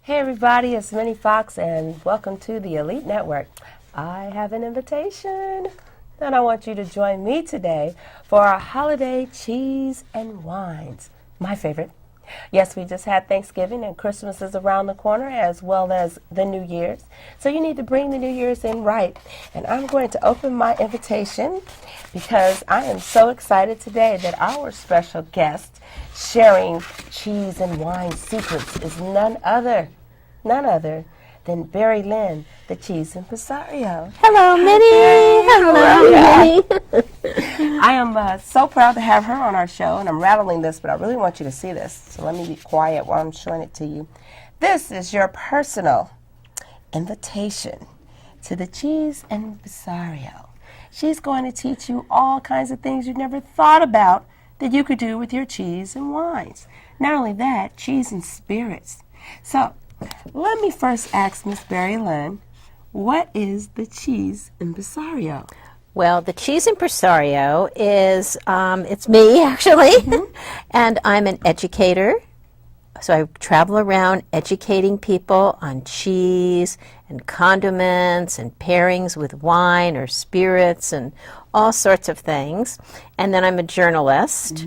Hey everybody, it's Minnie Foxx and welcome to the Elite Network. I have an invitation and I want you to join me today for our holiday cheese and wines, my favorite. Yes, we just had Thanksgiving and Christmas is around the corner as well as the New Year's. So you need to bring the New Year's in right. And I'm going to open my invitation because I am so excited today that our special guest sharing cheese and wine secrets is none other than BarrieLynn, the Chesse Impresario. Hello, Minnie. Hello, Minnie. I am so proud to have her on our show, and I'm rattling this, but I really want you to see this. So let me be quiet while I'm showing it to you. This is your personal invitation to the Chesse Impresario. She's going to teach you all kinds of things you never thought about that you could do with your cheese and wines. Not only that, cheese and spirits. So let me first ask Miss BarrieLynn, what is the Chesse Impresario? Well, the Chesse Impresario is, it's me actually, and I'm an educator. So I travel around educating people on cheese and condiments and pairings with wine or spirits and all sorts of things. And then I'm a journalist.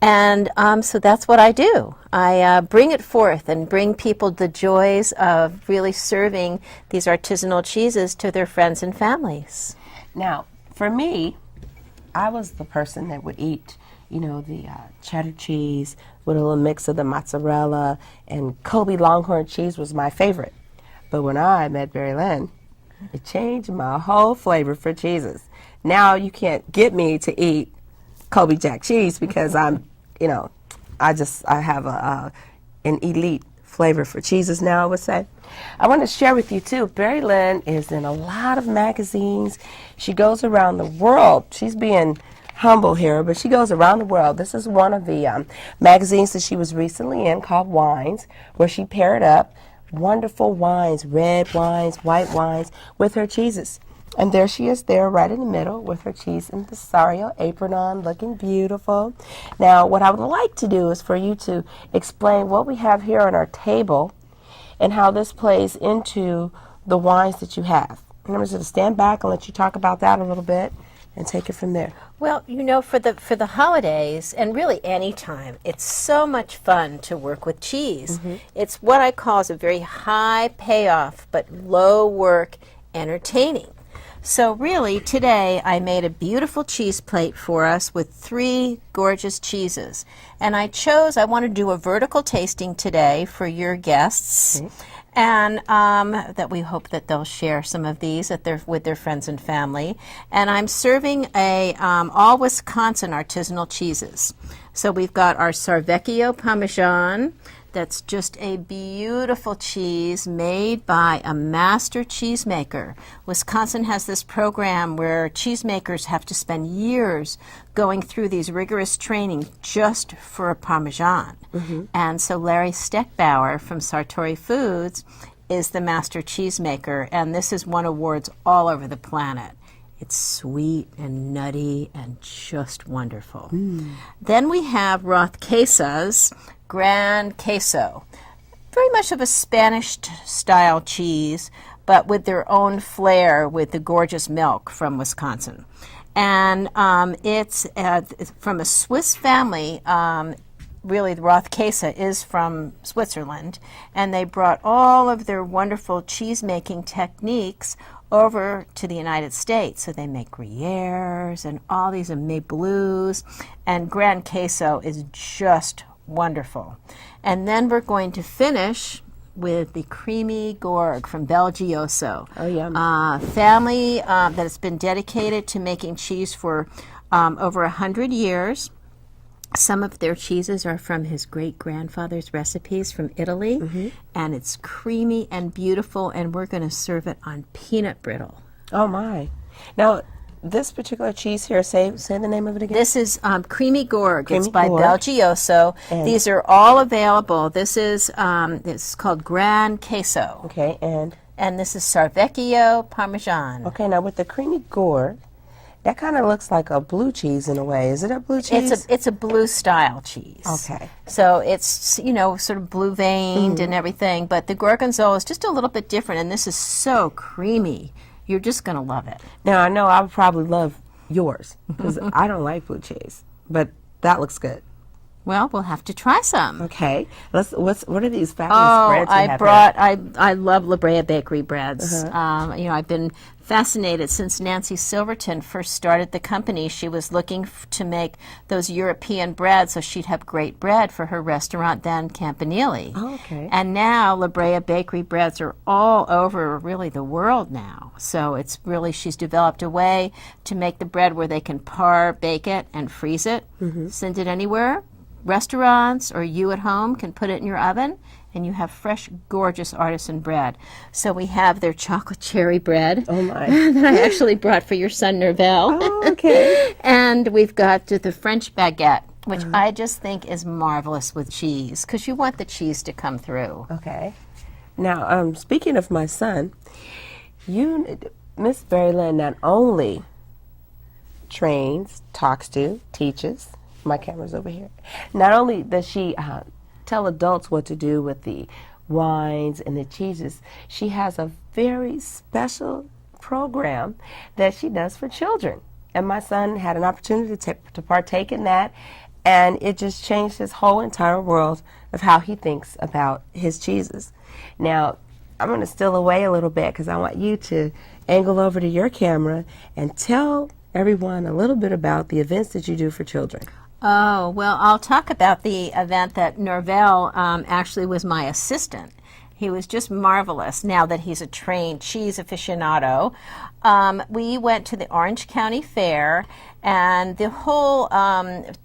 And so that's what I do. I bring it forth and bring people the joys of really serving these artisanal cheeses to their friends and families. Now, for me, I was the person that would eat, you know, the cheddar cheese with a little mix of the mozzarella, and Kobe Longhorn cheese was my favorite. But when I met BarrieLynn, it changed my whole flavor for cheeses. Now you can't get me to eat Kobe Jack cheese because I'm, you know, I have an elite flavor for cheeses now, I would say. I want to share with you too, BarrieLynn is in a lot of magazines. She goes around the world. She's being humble here, but she goes around the world. This is one of the magazines that she was recently in called Wines, where she paired up wonderful wines, red wines, white wines, with her cheeses. And there she is there right in the middle with her Chesse Impresario apron on, looking beautiful. Now, what I would like to do is for you to explain what we have here on our table and how this plays into the wines that you have. And I'm just going to stand back and let you talk about that a little bit and take it from there. Well, you know, for the holidays, and really any time, it's so much fun to work with cheese. It's what I call is a very high payoff but low work entertaining. So really, today I made a beautiful cheese plate for us with 3 gorgeous cheeses. And I want to do a vertical tasting today for your guests. And that we hope that they'll share some of these with their friends and family. And I'm serving all Wisconsin artisanal cheeses. So we've got our Sarvecchio Parmesan. That's just a beautiful cheese made by a master cheesemaker. Wisconsin has this program where cheesemakers have to spend years going through these rigorous training just for a Parmesan. And so Larry Steckbauer from Sartori Foods is the master cheesemaker, and this has won awards all over the planet. It's sweet and nutty and just wonderful. Then we have Roth Quesa's Gran Queso. Very much of a Spanish-style cheese, but with their own flair with the gorgeous milk from Wisconsin. And it's from a Swiss family. Really, the Roth Queso is from Switzerland, and they brought all of their wonderful cheese-making techniques over to the United States. So they make Gruyères and all these Blues, and Gran Queso is just wonderful. And then we're going to finish with the creamy gorg from Belgioso. Oh, yum. Family that has been dedicated to making cheese for over 100 years. Some of their cheeses are from his great-grandfather's recipes from Italy, and it's creamy and beautiful, and we're going to serve it on peanut brittle. Oh, my. Now, this particular cheese here, say the name of it again. This is Creamy Gorg. Creamy it's by Gorg. Belgioso. And these are all available. This is called Gran Queso. Okay, and this is Sarvecchio Parmesan. okay, now with the Creamy Gorg, That kind of looks like a blue cheese in a way. Is it a blue cheese? It's a blue style cheese. Okay. So it's, you know, sort of blue veined and everything, but the gorgonzola is just a little bit different, and this is so creamy. You're just going to love it. Now, I know I would probably love yours because I don't like blue cheese, but that looks good. Well, we'll have to try some. Okay. What are these fabulous breads you have here? I love La Brea Bakery breads. You know, I've been fascinated since Nancy Silverton first started the company. She was looking to make those European breads so she'd have great bread for her restaurant then, Campanile. Oh, okay. And now La Brea Bakery breads are all over really the world now. So it's really, she's developed a way to make the bread where they can bake it and freeze it, send it anywhere. Restaurants or you at home can put it in your oven, and you have fresh, gorgeous artisan bread. So we have their chocolate cherry bread that I actually brought for your son, Nervell. Oh, okay. And we've got the French baguette, which I just think is marvelous with cheese, because you want the cheese to come through. Okay. Now, speaking of my son, Miss BarrieLynn not only trains, talks to, teaches, my camera's over here. Not only does she tell adults what to do with the wines and the cheeses, she has a very special program that she does for children. And my son had an opportunity to partake in that, and it just changed his whole entire world of how he thinks about his cheeses. Now, I'm going to steal away a little bit because I want you to angle over to your camera and tell everyone a little bit about the events that you do for children. Oh, well, I'll talk about the event that Nervell actually was my assistant. He was just marvelous now that he's a trained cheese aficionado. We went to the Orange County Fair, and the whole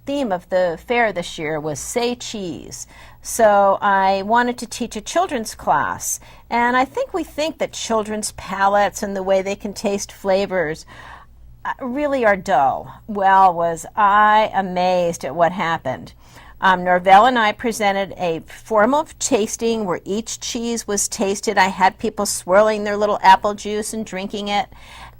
theme of the fair this year was Say Cheese. So I wanted to teach a children's class, and I think we think that children's palates and the way they can taste flavors really are dull. Well, was I amazed at what happened. Nervell and I presented a formal tasting where each cheese was tasted. I had people swirling their little apple juice and drinking it.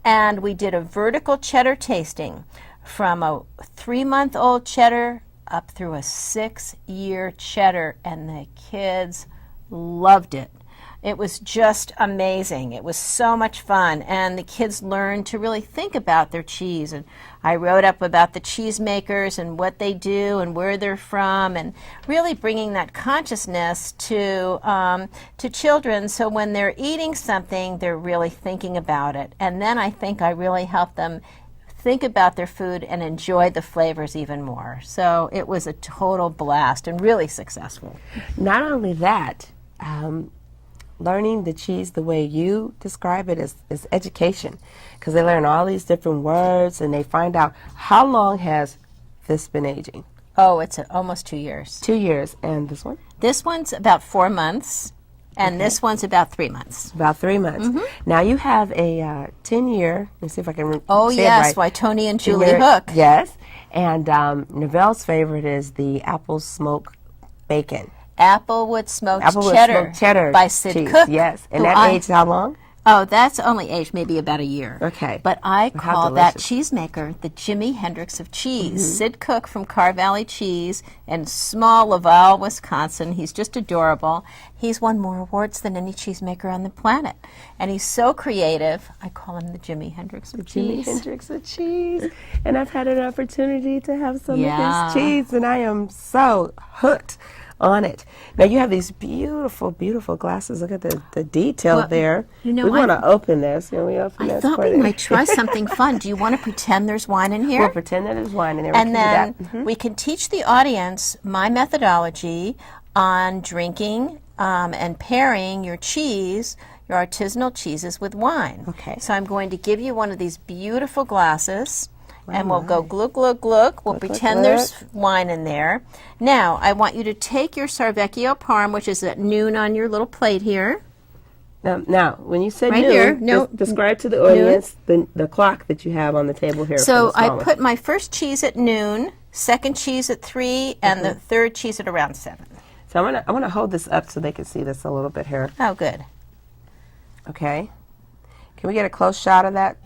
And we did a vertical cheddar tasting from a 3-month-old cheddar up through a 6-year cheddar, and the kids loved it. It was just amazing. It was so much fun, and the kids learned to really think about their cheese. And I wrote up about the cheesemakers and what they do and where they're from, and really bringing that consciousness to children, so when they're eating something, they're really thinking about it. And then I think I really helped them think about their food and enjoy the flavors even more. So it was a total blast and really successful. Not only that, learning the cheese the way you describe it is education, because they learn all these different words and they find out how long has this been aging. Oh, it's almost 2 years. 2 years. And this one? This one's about 4 months, and this one's about 3 months. About 3 months. Now you have a 10-year, let me see if I can say yes, it right. Wytoni and Julie Hook. Yes. And Nervell's favorite is the apple smoked bacon. Applewood smoked cheddar by Sid cheese. Cook. Yes. And that aged how long? Oh, that's only aged maybe about a year. Okay. But I call that cheesemaker the Jimi Hendrix of cheese. Sid Cook from Carr Valley Cheese in small Laval, Wisconsin. He's just adorable. He's won more awards than any cheesemaker on the planet. And he's so creative. I call him the Jimi Hendrix of cheese. Jimi Hendrix of cheese. And I've had an opportunity to have some of his cheese, and I am so hooked on it. Now you have these beautiful, beautiful glasses. Look at the detail there. You know, we want to open this. Can we open this? I thought we might try something fun. Do you want to pretend there's wine in here? We'll pretend that there's wine in there. And then we can teach the audience my methodology on drinking and pairing your cheese, your artisanal cheeses, with wine. Okay. So I'm going to give you one of these beautiful glasses. And we'll go glug, glug, glug. We'll pretend there's wine in there. Now, I want you to take your Sarvecchio Parm, which is at noon on your little plate here. Now, when you said right noon, here. No, describe to the audience the clock that you have on the table here. So I put my first cheese at noon, second cheese at 3, and the third cheese at around 7. So I want to hold this up so they can see this a little bit here. Oh, good. Okay. Can we get a close shot of that?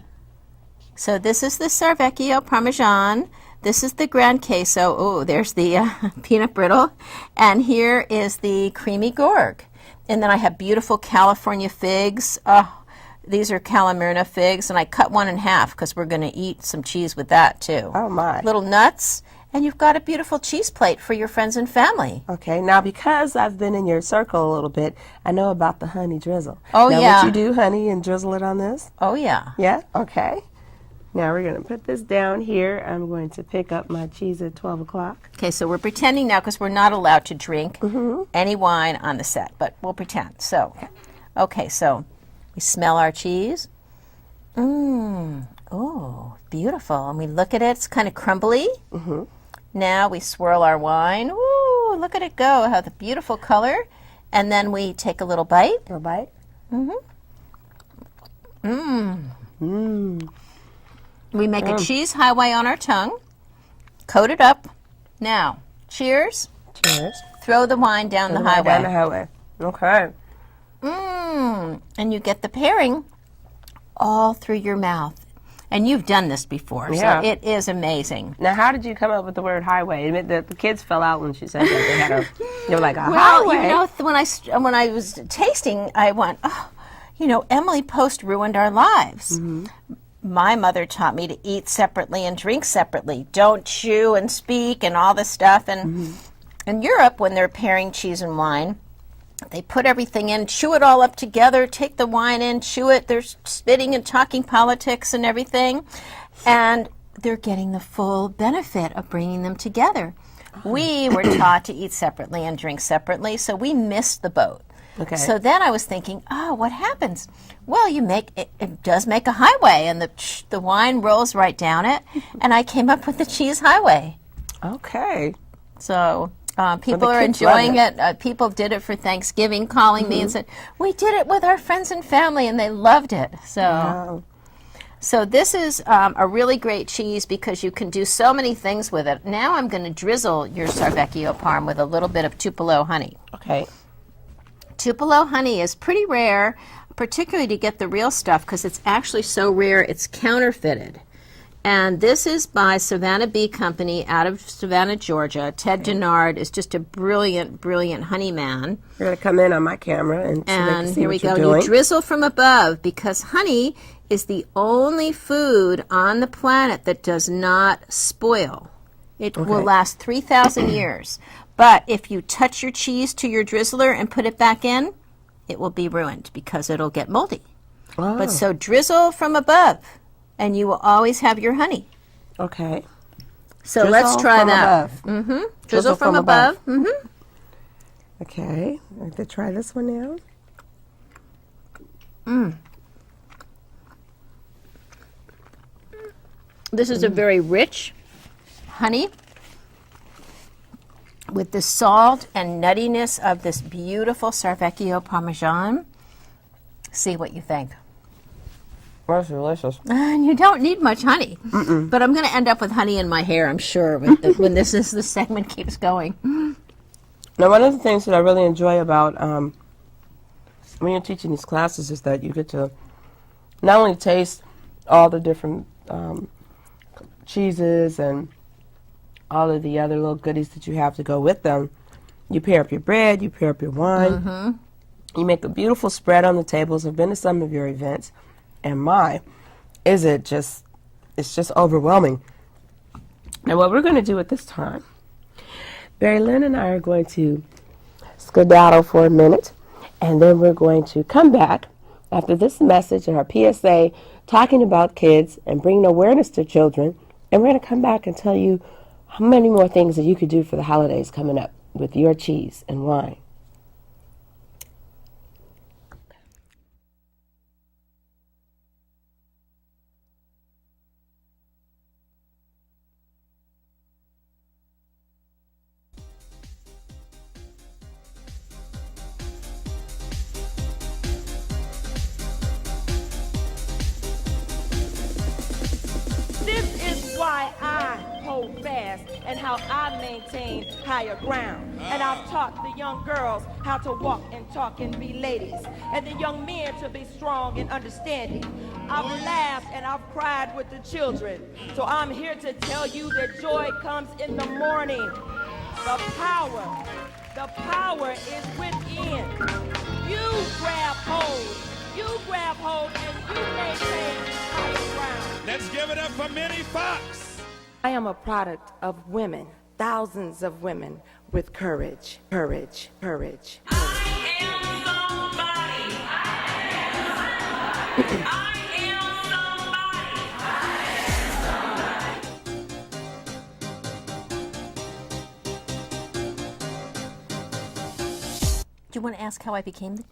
So this is the Sarvecchio Parmesan. This is the Gran Queso. Oh, there's the peanut brittle. And here is the creamy Gorg. And then I have beautiful California figs. Oh, these are Calamurna figs, and I cut one in half because we're going to eat some cheese with that too. Oh my. Little nuts. And you've got a beautiful cheese plate for your friends and family. Okay, now because I've been in your circle a little bit, I know about the honey drizzle. Oh, now, yeah. Would you do honey and drizzle it on this? Oh, yeah. Yeah? Okay. Now we're going to put this down here. I'm going to pick up my cheese at 12 o'clock. Okay, so we're pretending now because we're not allowed to drink any wine on the set, but we'll pretend. So, okay, so we smell our cheese. Oh, beautiful. And we look at it. It's kind of crumbly. Now we swirl our wine. Ooh, look at it go. How the beautiful color. And then we take a little bite. A little bite? We make a cheese highway on our tongue. Coat it up. Now, cheers. Cheers. Throw the wine down the highway. Down the highway. Okay. And you get the pairing all through your mouth. And you've done this before, Yeah. so it is amazing. Now, how did you come up with the word highway? Admit that the kids fell out when she said that they had a, they were like a Well, highway. you know, when I was tasting, I went, oh, you know, Emily Post ruined our lives. My mother taught me to eat separately and drink separately. Don't chew and speak and all this stuff. And in Europe, when they're pairing cheese and wine, they put everything in, chew it all up together, take the wine in, chew it. They're spitting and talking politics and everything. And they're getting the full benefit of bringing them together. We were taught to eat separately and drink separately, so we missed the boat. Okay. So then I was thinking, oh, what happens? Well, it does make a highway, and the wine rolls right down it, and I came up with the cheese highway. Okay. So people are kids love enjoying it. People did it for Thanksgiving, calling me and said, we did it with our friends and family, and they loved it. So, Wow. so this is a really great cheese because you can do so many things with it. Now I'm going to drizzle your Sarvecchio Parm with a little bit of Tupelo honey. Okay. Tupelo honey is pretty rare, particularly to get the real stuff because it's actually so rare it's counterfeited. And this is by Savannah Bee Company out of Savannah, Georgia. Ted Denard is just a brilliant, brilliant honey man. You're going to come in on my camera and so they can And see here we what you're go. doing. You drizzle from above because honey is the only food on the planet that does not spoil. It will last 3,000 years. But if you touch your cheese to your drizzler and put it back in, it will be ruined because it'll get moldy. Oh. But so drizzle from above, and you will always have your honey. Okay. So Drizzle let's try from that. above. Drizzle from above. Okay. I have to try this one now. This is a very rich honey with the salt and nuttiness of this beautiful Sarvecchio Parmesan. See what you think. That's delicious. And you don't need much honey. But I'm going to end up with honey in my hair, I'm sure, when this segment keeps going. Now, one of the things that I really enjoy about when you're teaching these classes is that you get to not only taste all the different cheeses and all of the other little goodies that you have to go with them. You pair up your bread, you pair up your wine. You make a beautiful spread on the tables. I've been to some of your events, and my, is it just, it's just overwhelming. And what we're going to do at this time, BarrieLynn and I are going to skedaddle for a minute, and then we're going to come back after this message and our PSA talking about kids and bringing awareness to children, and we're going to come back and tell you how many more things that you could do for the holidays coming up with your cheese and wine. This is why I hold fast and how I maintain higher ground. And I've taught the young girls how to walk and talk and be ladies, and the young men to be strong and understanding. I've laughed and I've cried with the children, so I'm here to tell you that joy comes in the morning. The power is within. You grab hold and you maintain higher ground. Let's give it up for Minnie Foxx. I am a product of women, thousands of women with courage, courage, courage. I am somebody. I am somebody. Do you want to ask how I became the...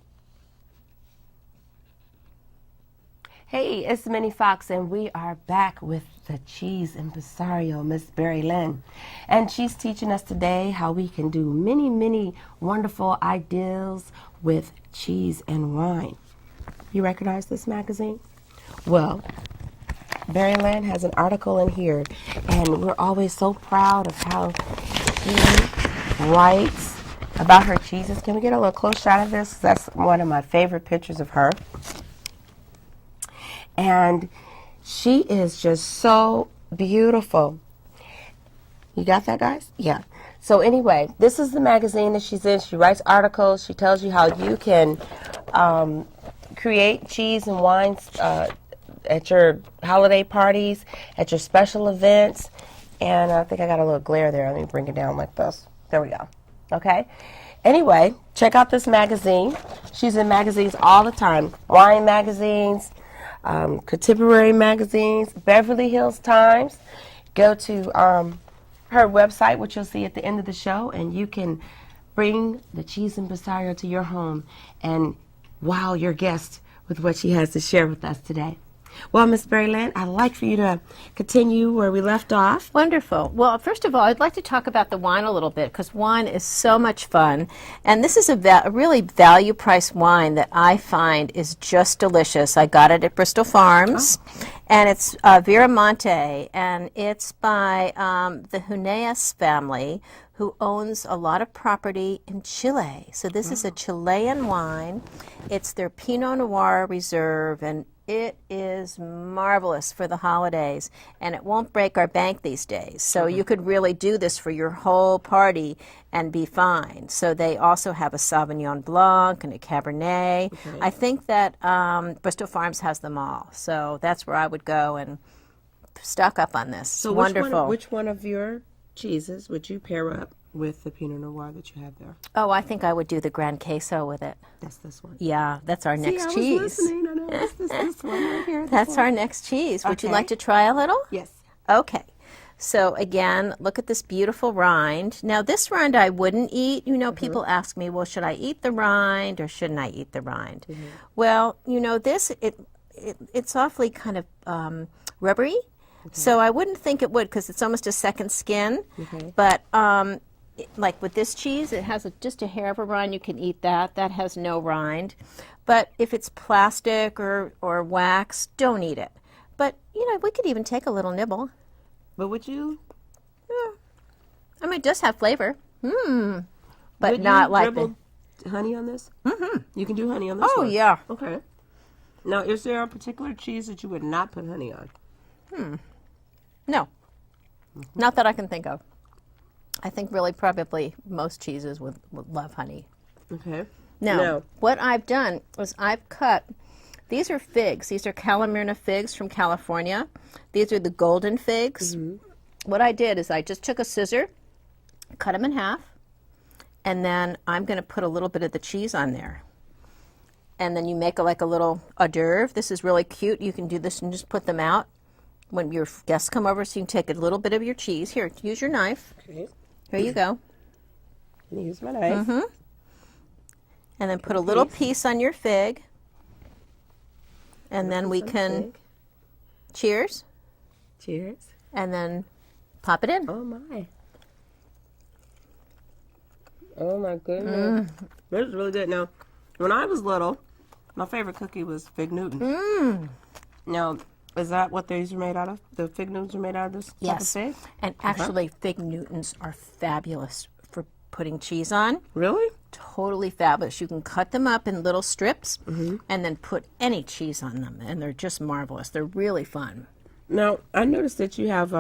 Hey, it's Minnie Foxx, and we are back with the Chesse Impresario, Miss BarrieLynn. And she's teaching us today how we can do many, many wonderful ideas with cheese and wine. You recognize this magazine? Well, BarrieLynn has an article in here, and we're always so proud of how she writes about her cheeses. Can we get a little close shot of this? That's one of my favorite pictures of her. And she is just so beautiful. You got that, guys? Yeah. So anyway, this is the magazine that she's in. She writes articles. She tells you how you can create cheese and wines at your holiday parties, at your special events. And I think I got a little glare there. Let me bring it down like this. There we go. Okay. Anyway, check out this magazine. She's in magazines all the time. Wine magazines, contemporary magazines, Beverly Hills Times. Go to her website, which you'll see at the end of the show, and you can bring the Chesse Impresario to your home and wow your guest with what she has to share with us today. Well, Miss BarrieLynn, I'd like for you to continue where we left off. Wonderful. Well, first of all, I'd like to talk about the wine a little bit, because wine is so much fun. And this is a really value-priced wine that I find is just delicious. I got it at Bristol Farms, and it's Viramonte, and it's by the Huneeus family, who owns a lot of property in Chile. So this is a Chilean wine. It's their Pinot Noir Reserve, and it is marvelous for the holidays, and it won't break our bank these days. So you could really do this for your whole party and be fine. So they also have a Sauvignon Blanc and a Cabernet. Okay. I think that Bristol Farms has them all. So that's where I would go and stock up on this. So wonderful. Which one of your cheeses would you pair up with the Pinot Noir that you have there? Oh, I think I would do the Gran Queso with it. That's this one. Yeah, that's our next I cheese. was listening. I know it's this one right here. That's our next cheese. Would you like to try a little? Yes. Okay. So again, look at this beautiful rind. Now this rind I wouldn't eat. You know, people ask me, well, should I eat the rind or shouldn't I eat the rind? Well, you know, this, it's awfully kind of rubbery. So I wouldn't think it would, because it's almost a second skin. But like with this cheese, it has just a hair of a rind. You can eat that. That has no rind. But if it's plastic or wax, don't eat it. But, you know, we could even take a little nibble. But would you? Yeah. I mean, it does have flavor. But would not you like dribble honey on this? You can do honey on this Oh, one? yeah. Okay. Now, is there a particular cheese that you would not put honey on? No. Not that I can think of. I think really probably most cheeses would love honey. Okay. Now, what I've done is I've cut, these are figs. These are Calamirna figs from California. These are the golden figs. What I did is I just took a scissor, cut them in half, and then I'm going to put a little bit of the cheese on there. And then you make like a little hors d'oeuvre. This is really cute. You can do this and just put them out when your guests come over, so you can take a little bit of your cheese. Here, use your knife. Okay. Here you go. Use my knife. And then put a little piece on your fig. And then we can, cheers. Cheers. And then pop it in. Oh, my. Oh, my goodness. This is really good. Now, when I was little, my favorite cookie was Fig Newton. Now, Is that what these are made out of? The fig Newtons are made out of this type of Yes. fig? And actually, fig Newtons are fabulous for putting cheese on. Really? Totally fabulous. You can cut them up in little strips and then put any cheese on them, and they're just marvelous. They're really fun. Now, I noticed that you have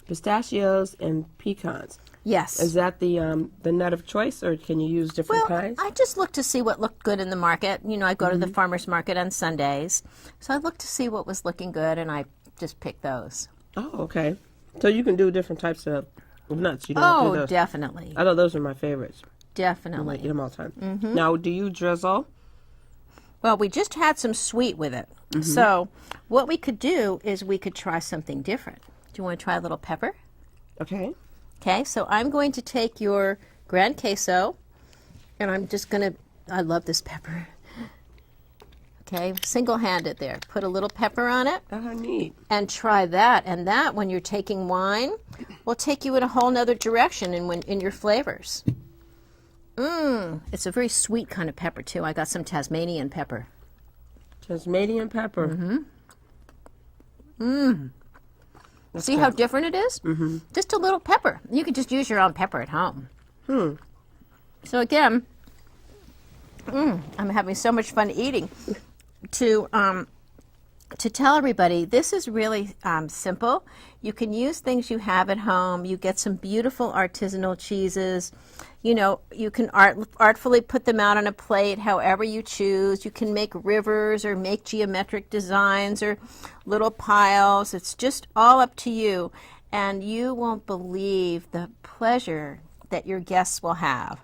pistachios and pecans. Yes. Is that the nut of choice, or can you use different Well, kinds? I just look to see what looked good in the market. You know, I go to the farmer's market on Sundays. So I look to see what was looking good, and I just pick those. Oh, okay. So you can do different types of nuts. You don't have to do Oh, those. definitely. I know those are my favorites. I Definitely. eat them all the time. Now, do you drizzle? Well, we just had some sweet with it. So what we could do is we could try something different. Do you want to try a little pepper? Okay. Okay, so I'm going to take your Gran Queso, and I'm just going to, I love this pepper. Okay, single-handed there. Put a little pepper on it Oh, how neat. and try that. And that, when you're taking wine, will take you in a whole nother direction in your flavors. It's a very sweet kind of pepper, too. I got some Tasmanian pepper. Tasmanian pepper. See how different it is? Just a little pepper. You could just use your own pepper at home. So again, I'm having so much fun eating. To tell everybody, this is really simple. You can use things you have at home. You get some beautiful artisanal cheeses. You know, you can artfully put them out on a plate however you choose. You can make rivers or make geometric designs or little piles. It's just all up to you. And you won't believe the pleasure that your guests will have.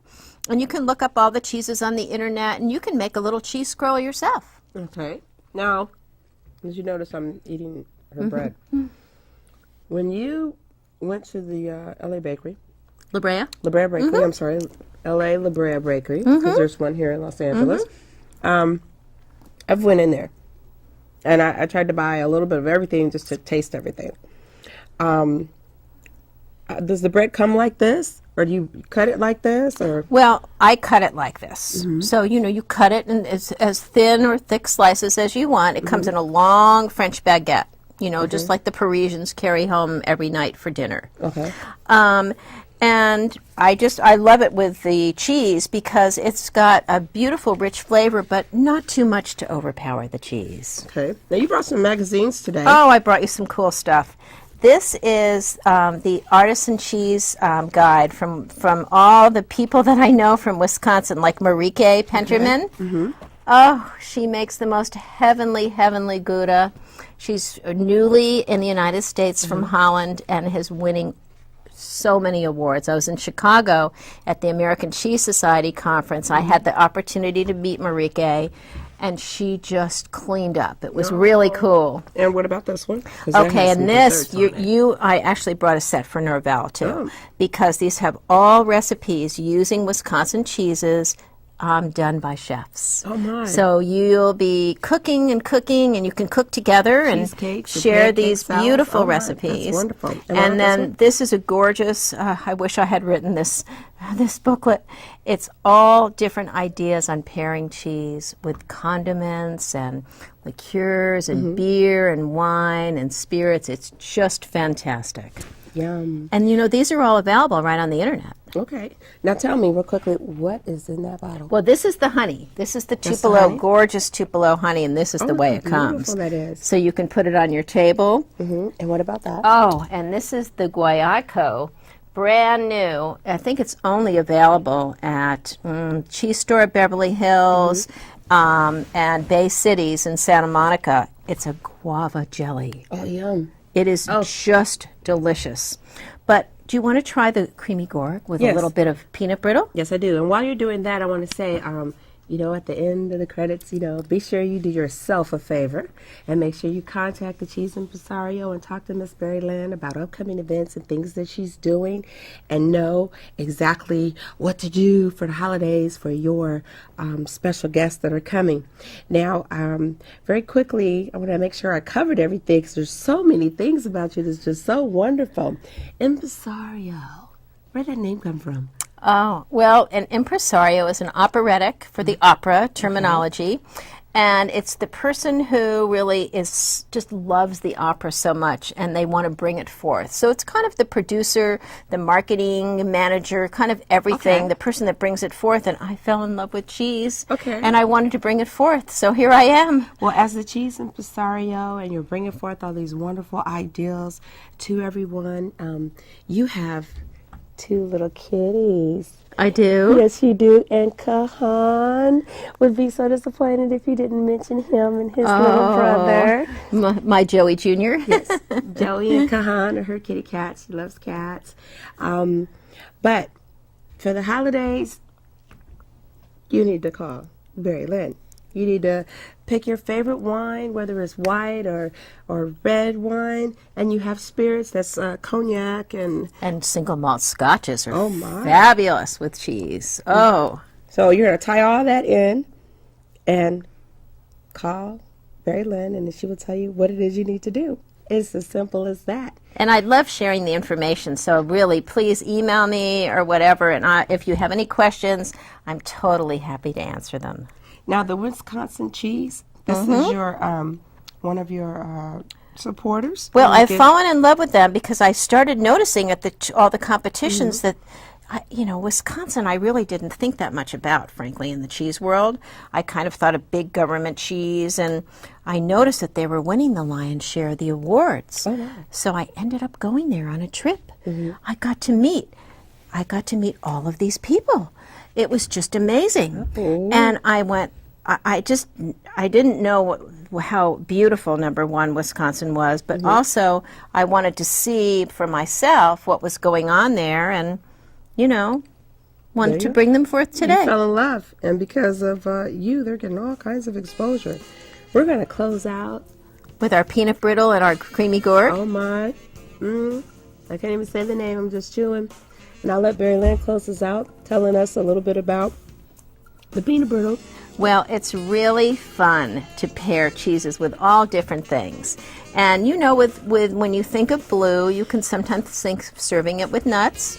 And you can look up all the cheeses on the internet, and you can make a little cheese scroll yourself. Okay. Now, as you notice, I'm eating her bread. When you went to the LA Bakery, La Brea? La Brea Bakery, I'm sorry, LA La Brea Bakery, because there's one here in Los Angeles, I've went in there, and I tried to buy a little bit of everything just to taste everything. Does the bread come like this? Or do you cut it like this? Or Well, I cut it like this. So, you know, you cut it in as thin or thick slices as you want. It comes in a long French baguette, you know, just like the Parisians carry home every night for dinner. Okay. And I love it with the cheese because it's got a beautiful, rich flavor, but not too much to overpower the cheese. Okay. Now, you brought some magazines today. Oh, I brought you some cool stuff. This is the artisan cheese guide from all the people that I know from Wisconsin, like Marieke Penterman. Oh, she makes the most heavenly, heavenly Gouda. She's newly in the United States from Holland and is winning so many awards. I was in Chicago at the American Cheese Society conference. I had the opportunity to meet Marieke, and she just cleaned up. It was really cool. And what about this one? 'Cause that Okay, has some and this, desserts on it. I actually brought a set for Norvell too, Oh. because these have all recipes using Wisconsin cheeses done by chefs. Oh, my. So you'll be cooking, and you can cook together and Cheesecakes and share pancakes, these salads. beautiful Oh, my, that's recipes. wonderful. And what And about then this one? this is a gorgeous. I wish I had written this booklet. It's all different ideas on pairing cheese with condiments and liqueurs and beer and wine and spirits. It's just fantastic. Yum. And you know, these are all available right on the internet. Okay. Now, tell me real quickly, what is in that bottle? Well, this is the honey. This is the That's the Tupelo, honey? gorgeous Tupelo honey, and this is the Oh, way how it comes. beautiful that is. So you can put it on your table. And what about that? Oh, and this is the Guayaco, brand new. I think it's only available at Cheese Store at Beverly Hills and Bay Cities in Santa Monica. It's a guava jelly. Oh, yum. It is just delicious. But do you want to try the creamy gourd with a Yes. little bit of peanut brittle? Yes, I do. And while you're doing that, I want to say, you know, at the end of the credits, you know, be sure you do yourself a favor and make sure you contact the Chesse Impresario and talk to Miss BarrieLynn about upcoming events and things that she's doing, and know exactly what to do for the holidays for your special guests that are coming. Now, very quickly, I want to make sure I covered everything because there's so many things about you that's just so wonderful. Impresario. Where'd that name come from? Oh, well, an impresario is an operatic for the opera terminology. And it's the person who really just loves the opera so much, and they want to bring it forth. So it's kind of the producer, the marketing manager, kind of everything, Okay. the person that brings it forth. And I fell in love with cheese, Okay. and I wanted to bring it forth. So here I am. Well, as the Chesse Impresario, and you're bringing forth all these wonderful ideals to everyone, you have 2 little kitties. I do. Yes, you do. And Kahan would be so disappointed if you didn't mention him and his little brother. My Joey Jr. Yes, Joey and Kahan are her kitty cats. She loves cats. But for the holidays, you need to call BarrieLynn. You need to pick your favorite wine, whether it's white or red wine, and you have spirits that's cognac and single malt scotches are Oh, my. fabulous with cheese. Oh. so you're gonna tie all that in and call BarrieLynn, and she will tell you what it is you need to do. It's as simple as that. And I love sharing the information, so really, please email me or whatever, and if you have any questions, I'm totally happy to answer them. Now, the Wisconsin cheese, this is your one of your supporters. Well, You I've give- fallen in love with them because I started noticing at all the competitions that, Wisconsin, I really didn't think that much about, frankly, in the cheese world. I kind of thought of big government cheese, and I noticed that they were winning the lion's share of the awards. Oh, wow. So I ended up going there on a trip. I got to meet all of these people. It was just amazing. And I went, I didn't know how beautiful, number one, Wisconsin was, but also I wanted to see for myself what was going on there, and, wanted to bring them forth You today. fell in love, and because of you, they're getting all kinds of exposure. We're going to close out. With our peanut brittle and our creamy gourd. Oh, my. I can't even say the name. I'm just chewing. And I'll let BarrieLynn close us out, telling us a little bit about the peanut brittle. Well, it's really fun to pair cheeses with all different things. And with when you think of blue, you can sometimes think of serving it with nuts.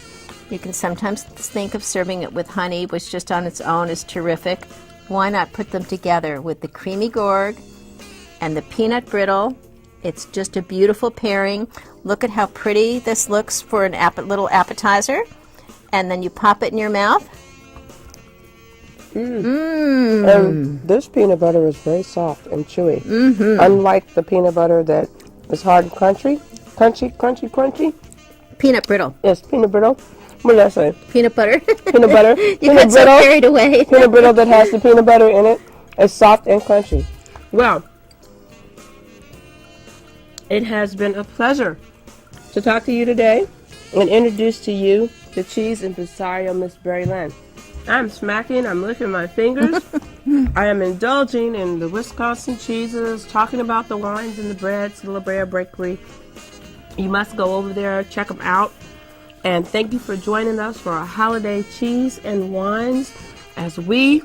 You can sometimes think of serving it with honey, which just on its own is terrific. Why not put them together with the creamy gourd and the peanut brittle? It's just a beautiful pairing. Look at how pretty this looks for an little appetizer. And then you pop it in your mouth. And this peanut butter is very soft and chewy. Unlike the peanut butter that is hard and crunchy. Crunchy. Peanut brittle. Yes, peanut brittle. What did I say? Peanut butter. Peanut butter. You Peanut got so carried away. Peanut brittle that has the peanut butter in it is soft and crunchy. Well, it has been a pleasure to talk to you today and introduce to you the Chesse Impresario, Miss BarrieLynn. I'm smacking, I'm licking my fingers. I am indulging in the Wisconsin cheeses, talking about the wines and the breads, the La Brea Bakery. You must go over there, check them out. And thank you for joining us for our holiday cheese and wines as we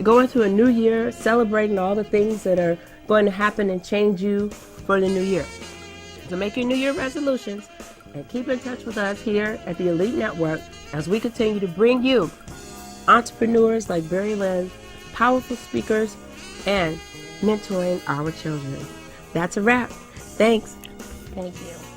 go into a new year, celebrating all the things that are going to happen and change you for the new year. So make your New Year resolutions and keep in touch with us here at the Elite Network as we continue to bring you entrepreneurs like BarrieLynn, powerful speakers, and mentoring our children. That's a wrap. Thanks. Thank you.